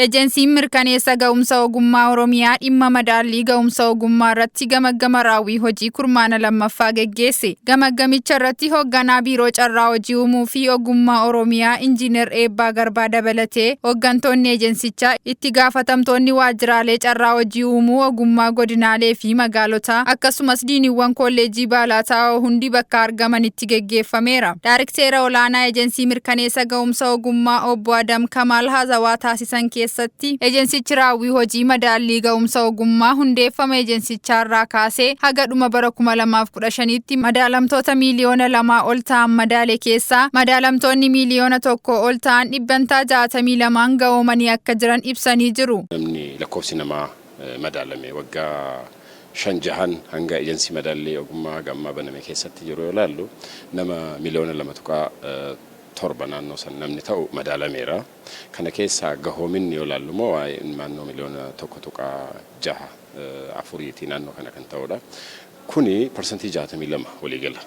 Ejensiin mirkaneessa ga'umsa ogummaa Oromiyaa dhimma madaallii ga'umsa ogummaa irratti gamaggama raawwii hojii kurmaana lammaffaa geggeesse. Gamaggamicha irratti hoogganaa biiroo carraa hojii uumuu fi ogummaa Oromiyaa Injiinar Eebbaa Garbaa dabalatee hooggantoonni ejensichaa itti gaafatamtoonni waajjiraalee carraa hojii uumuu ogummaa godinaalee fi magaalotaa akkasumas diiniiwwan kolleejjii Baalaataa hundi bakka argamanitti geggeeffameera. Daarikteera olaanaa ejensii mirkaneessa ga'umsa ogummaa obbo Adam Kamaal Haazawaa taasisan keessatti ejensichi raawwii hojii madaallii ga'umsa ogummaa hundeeffama ejensicharraa kaasee haga dhuma bara 2015tti madaalamtoota miliyoona 2 ol ta'an madaale keessaa madaalamtoonni miliyoona 1 ol ta'an dhibbantaa 62 ga'oomanii akka jiran ibsanii jiru. Namni lakkoofsi namaa madaalame waggaa 5 hanga ejensii madaallii ogummaa gammaa baname keessatti yeroo ilaallu nama miliyoona 2 torba naannoo san namni ta'u madaalameera. Kana keessa gahoominni yoo ilaallu moo naannoo miliyoona 1.6 afuriitii naannoo kana kan ta'udha. Kuni parsantii 62 waliigala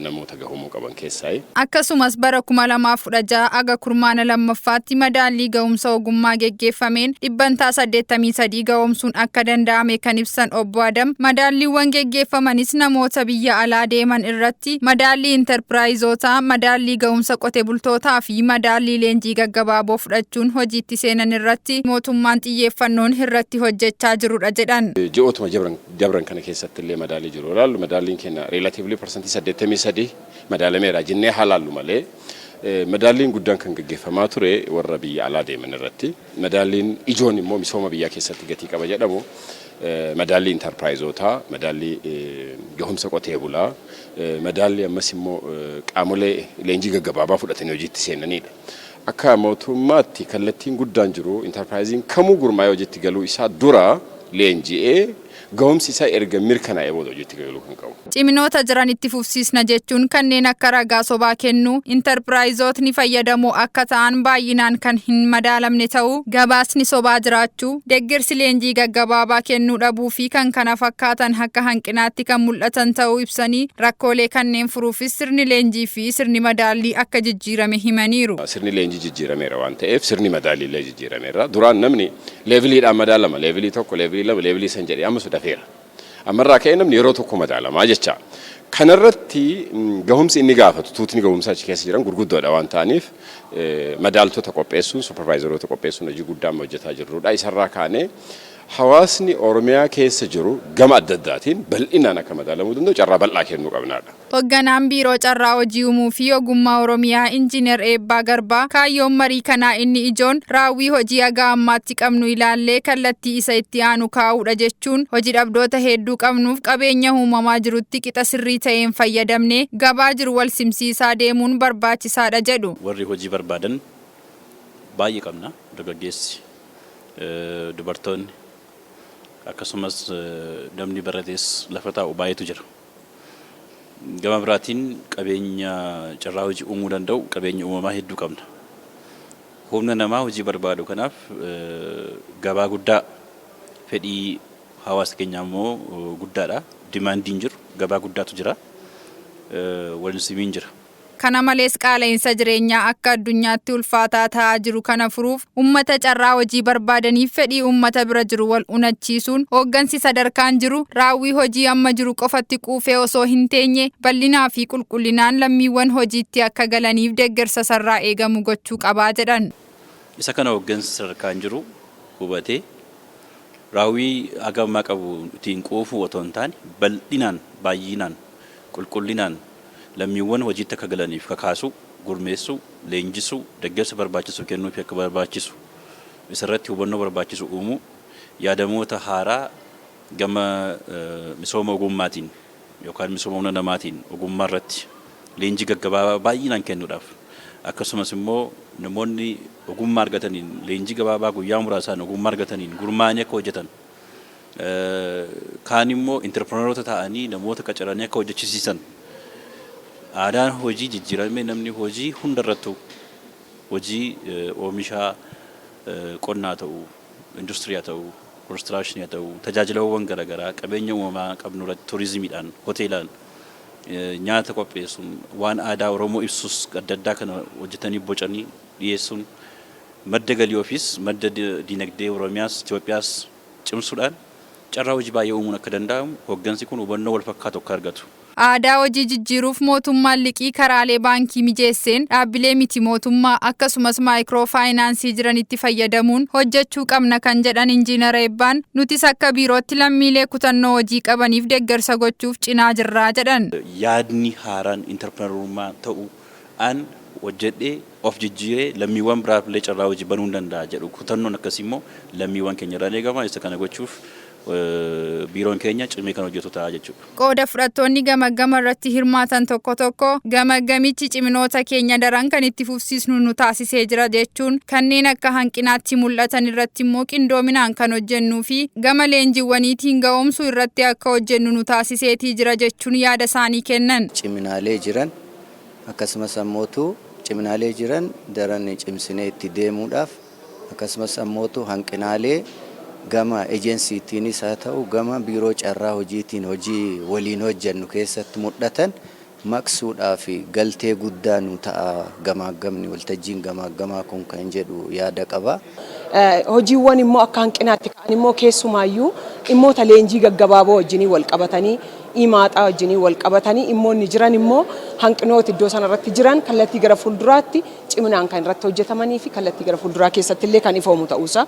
namoota gahoomuu qaban keessaa. Akkasumas bara 2016 aga kurmaana lammaffaatti madaallii ga'umsa ogummaa geggeeffameen dhibbantaa 83 ga'oomsuun akka danda'ame kan ibsan obbo Adam madaalliiwwan geggeeffamanis namoota biyya alaa deeman irratti madaallii intarpiraayizoota madaallii ga'umsa qote bultootaa fi madaallii leenjii gaggabaaboo fudhachuun hojiitti seenan irratti mootummaan xiyyeeffannoon irratti hojjechaa jirudha jedhan. Ji'ootuma jabran kana keessatti illee madaallii jiru ilaallu madaalliin keenya relatively parsantii 83 madaalameera jennee halaallu malee madaalliin guddaan kan gaggeeffamaa ture warra biyya alaa deeman irratti madaalliin ijoon immoo misooma biyyaa keessatti gatii qaba jedhamu madaallii intarpiraayizoota madaallii gahumsa qotee bulaa madaallii ammas immoo qaamolee leenjii gaggabaabaa fudhatanii hojiitti seenanidha. Akka mootummaatti kallattiin guddaan jiru intarpiraayiziin kamuu gurmaa'ee hojiitti galuu isaa dura leenji'ee ga'umsi isaa erga mirkanaa'ee booda hojiitti galuu kan qabu. Ciminoota jiran itti fufsiisna jechuun kanneen akka ragaa sobaa kennuu intarpiraayizootni fayyadamoo akka ta'an baay'inaan kan hin madaalamne ta'uu gabaasni sobaa jiraachuu deeggarsi leenjii gaggabaabaa kennuu dhabuu fi kan kana fakkaatan akka hanqinaatti kan mul'atan ta'uu ibsanii rakkoolee kanneen furuufis sirni leenjii fi sirni madaallii akka jijjiirame himaniiru. Sirni leenjii jijjiirameera waan ta'eef sirni madaallii illee jijjiirameera. Duraan namni leeviliidhaan madaalama leevilii 1 leevilii 2 leevilii 3 jedhee amma dafeera. Amarraa ka'ee namni yeroo tokko madaalamaa jecha. Kanarratti gahumsi inni gaafatu tuutni gahumsaa achi keessa jiran gurguddoodha waan ta'aniif madaaltota qopheessuun supervaayizaroota qopheessuun hojii guddaa hojjetaa jirrudha. Isarraa kaanee hawaasni Oromiyaa keessa jiru gama adda addaatiin bal'inaan akka madaalamuu danda'u carraa bal'aa kennuu qabnaadha. Hoogganaan biiroo carraa hojii uumuu fi ogummaa Oromiyaa Injiinar Eebbaa Garbaa kaayyoon marii kanaa inni ijoon raawwii hojii haga ammaatti qabnu ilaallee kallattii isa itti aanu kaa'uudha jechuun hojii dhabdoota hedduu qabnuuf qabeenya uumamaa jirutti qixa sirrii ta'een fayyadamnee gabaa jiru wal simsiisaa deemuun barbaachisaadha jedhu. Warri hojii barbaadan baay'ee qabna dargaggeessi dubartoonni akkasumas namni baratees lafa taa'u baay'eetu jira. Gama biraatiin qabeenya carraa hojii uumuu danda'u qabeenya uumamaa hedduu qabna. Humna namaa hojii barbaadu kanaaf gabaa guddaa fedhii hawaasa keenyaa immoo guddaadha. Dimaandiin jiru gabaa guddaatu jira. Walsimmiin jira. Kana malees qaala'insa jireenyaa akka addunyaatti ulfaataa ta'aa jiru kana furuuf uummata carraa hojii barbaadaniif fedhii uummata bira jiru wal unachiisuun hooggansi sadarkaan jiru raawwii hojii amma jiru qofatti quufee osoo hin teenye bal'inaa fi qulqullinaan lammiiwwan hojiitti akka galaniif deeggarsa sarraa eegamu gochuu qabaa jedhan. Isa kana hooggansi sadarkaan jiru hubatee raawwii haga ammaa qabu ittiin quufuu otoo hin taane bal'inaan baay'inaan qulqullinaan lammiiwwan hojiitti akka galaniif kakaasu gurmeessu leenjisuu deeggarsa barbaachisu kennuu fi akka barbaachisu isarratti hubannoo barbaachisu uumuu yaadamoota haaraa gama misooma ogummaatiin yookaan misooma humna namaatiin ogummaa irratti leenjii gaggabaabaa baay'inaan kennuudhaaf akkasumas immoo namoonni ogummaa argataniin leenjii gabaabaa guyyaa muraasaan ogummaa argataniin gurmaa'anii akka hojjetan kaan immoo intarpirooneroota ta'anii namoota qacaranii akka hojjechiisan aadaan hojii jijjiirame namni hojii hundarrattu hojii oomishaa qonnaa ta'uu industiriyaa ta'uu konistiraakshiniyaa ta'uu tajaajilawwan garaagaraa qabeenya uumamaa qabnu irratti turizimiidhaan hoteelaan nyaata qopheessuun waan aadaa Oromoo ibsus adda addaa kana hojjetanii bocanii dhiyeessuun madda galii ofiis madda dinagdee Oromiyaas Itoophiyaas cimsuudhaan carraa hojii baay'ee uumuun akka danda'amu hooggansi kun hubannoo wal fakkaatu akka argatu. Aadaa hojii jijjiiruuf mootummaan liqii karaalee baankii mijeesseen dhaabbilee miti mootummaa akkasumas maayikiroo faayinaansii jiranitti fayyadamuun hojjechuu qabna kan jedhan Injiinar Eebbaan nutis akka biirootti lammiilee kutannoo hojii qabaniif deeggarsa gochuuf cinaa jirraa jedhan. Yaadni haaraan intarprenerummaa ta'uu an hojjedhee of jijjiiree lammiiwwan biraafillee carraa hojii banuu danda'a jedhu kutannoon akkasii immoo lammiiwwan keenya irraa eegama isa kana gochuuf biiroon keenya cimee kan hojjetu ta'a jechuudha. Qooda fudhattoonni gamaggama irratti hirmaatan tokko tokko gamaggamichi ciminoota keenya daran kan itti fufsiisnu nu taasisee jira jechuun kanneen akka hanqinaatti mul'atan irratti immoo qindoominaan kan hojjennuu fi gama leenjiiwwaniitiin ga'oomsuu irratti akka hojjennu nu taasiseetii jira jechuun yaada isaanii kennan. Ciminaalee jiran akkasumas ammootu ciminaalee jiran daran cimsinee itti deemuudhaaf akkasumas ammootu hanqinaalee gama ejensiitiinis haa ta'u gama biiroo carraa hojiitiin hojii waliin hojjennu keessatti mul'atan maqsuudhaa fi galtee guddaa nu ta'a gamaggamni waltajjiin gamaggamaa kun kan jedhu yaada qaba. Hojiiwwan immoo akka hanqinaatti ka'an immoo keessumaayyuu dhimmoota leenjii gaggabaaboo wajjinii wal qabatanii himaaxaa wajjinii wal qabatanii dhimmoonni jiran immoo hanqinoota iddoo sanarratti jiran kallattii gara fuulduraatti ciminaan kan irratti hojjetamanii fi kallattii gara fuulduraa keessatti illee kan ifoomu ta'uusaa.